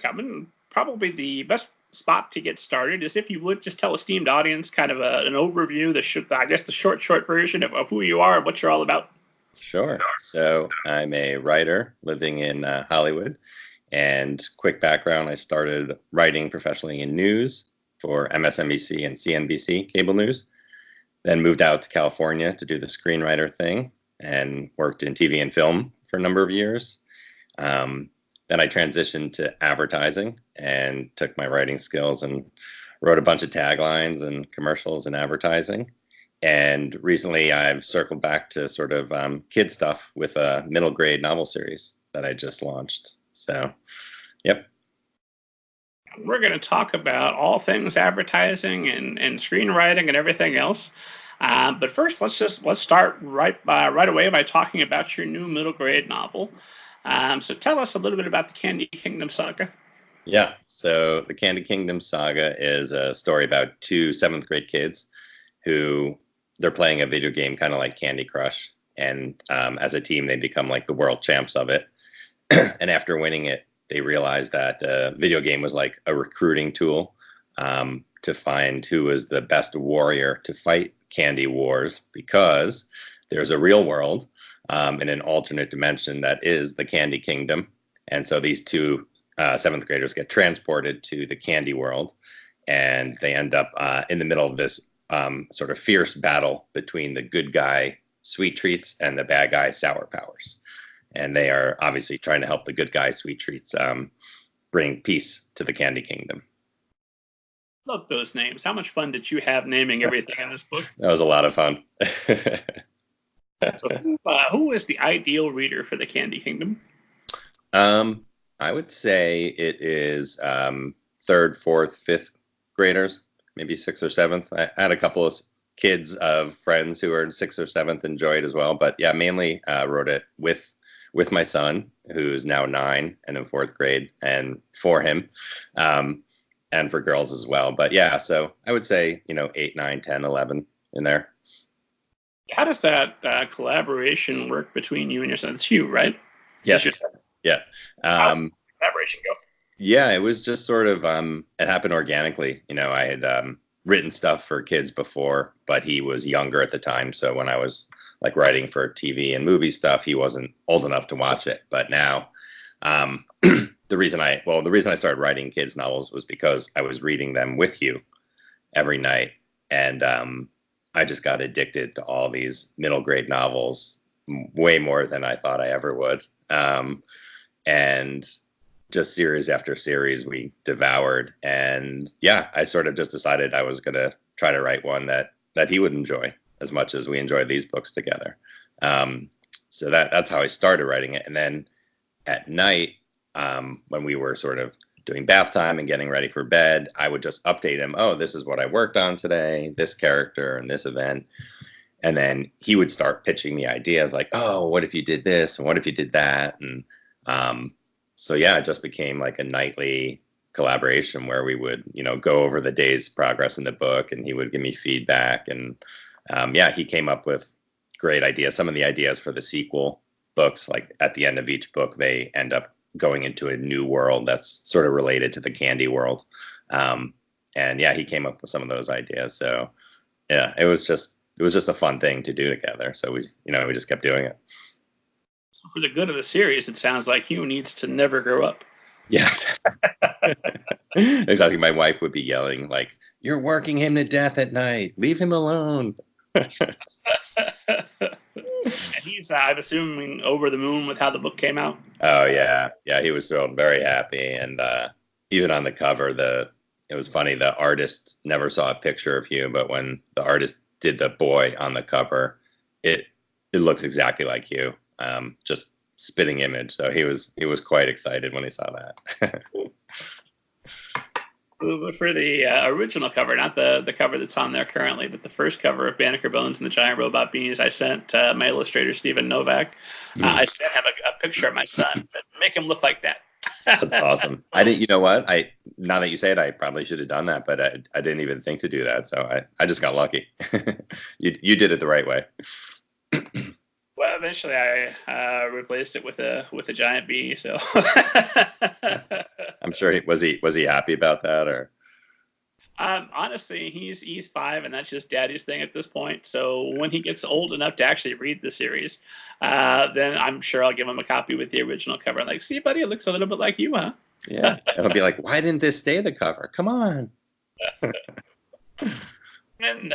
coming. Probably the best spot to get started is if you would just tell esteemed audience kind of an overview, the short version of who you are and what you're all about. Sure. So I'm a writer living in Hollywood. And quick background, I started writing professionally in news for MSNBC and CNBC cable news. Then moved out to California to do the screenwriter thing and worked in TV and film for a number of years. Then I transitioned to advertising and took my writing skills and wrote a bunch of taglines and commercials and advertising. And recently I've circled back to sort of kid stuff with a middle grade novel series that I just launched. So, yep. We're going to talk about all things advertising and screenwriting and everything else. But first, let's start right away by talking about your new middle grade novel. So tell us a little bit about the Candy Kingdom Saga. Yeah, so the Candy Kingdom Saga is a story about two 7th grade kids who they're playing a video game kind of like Candy Crush. And as a team, they become like the world champs of it. And after winning it, they realized that the video game was like a recruiting tool to find who was the best warrior to fight candy wars, because there's a real world in an alternate dimension that is the Candy Kingdom. And so these two 7th graders get transported to the candy world, and they end up in the middle of this sort of fierce battle between the good guy Sweet Treats and the bad guy Sour Powers. And they are obviously trying to help the good guy Sweet Treats bring peace to the Candy Kingdom. Love those names. How much fun did you have naming everything in this book? That was a lot of fun. So who is the ideal reader for the Candy Kingdom? I would say it is 3rd, 4th, 5th graders, maybe 6th or 7th. I had a couple of kids of friends who are in 6th or 7th enjoy it as well. But yeah, mainly wrote it with my son, who's now 9 and in 4th grade, and for him, and for girls as well. But yeah, so I would say, 8, 9, 10, 11 in there. How does that collaboration work between you and your son? It's Hugh, right? Yes. Yeah. How did collaboration go? Yeah, it was just sort of, it happened organically. I had written stuff for kids before, but he was younger at the time. So when I was like writing for TV and movie stuff, he wasn't old enough to watch it. But now, the reason I started writing kids novels was because I was reading them with Hugh every night. And I just got addicted to all these middle grade novels, way more than I thought I ever would. And just series after series we devoured. And yeah, I sort of just decided I was going to try to write one that he would enjoy as much as we enjoyed these books together. So that's how I started writing it. And then at night, when we were sort of doing bath time and getting ready for bed, I would just update him. Oh, this is what I worked on today, this character and this event. And then he would start pitching me ideas like, oh, what if you did this? And what if you did that? And so yeah, it just became like a nightly collaboration where we would, go over the day's progress in the book, and he would give me feedback. And yeah, he came up with great ideas. Some of the ideas for the sequel books, like at the end of each book, they end up going into a new world that's sort of related to the candy world. And yeah, he came up with some of those ideas. So yeah, it was just a fun thing to do together. So we just kept doing it. So for the good of the series, it sounds like Hugh needs to never grow up. Yes. Exactly. My wife would be yelling like, "You're working him to death at night. Leave him alone." And he's, I'm assuming, over the moon with how the book came out. Oh yeah, he was thrilled, very happy, and even on the cover, it was funny. The artist never saw a picture of Hugh, but when the artist did the boy on the cover, it looks exactly like Hugh, just spitting image. So he was quite excited when he saw that. For the original cover, not the cover that's on there currently, but the first cover of Banneker Bones and the Giant Robot Bees, I sent my illustrator, Stephen Novak. I sent him a picture of my son, but make him look like that. That's awesome. I didn't, you know what? Now that you say it, I probably should have done that, but I didn't even think to do that. So I just got lucky. You did it the right way. Well, eventually I replaced it with a giant bee. So sure was he happy about that, or? Honestly, he's 5, and that's just daddy's thing at this point. So when he gets old enough to actually read the series, then I'm sure I'll give him a copy with the original cover. Like, see, buddy, it looks a little bit like you, huh? Yeah, and he'll be like, why didn't this stay the cover? Come on. And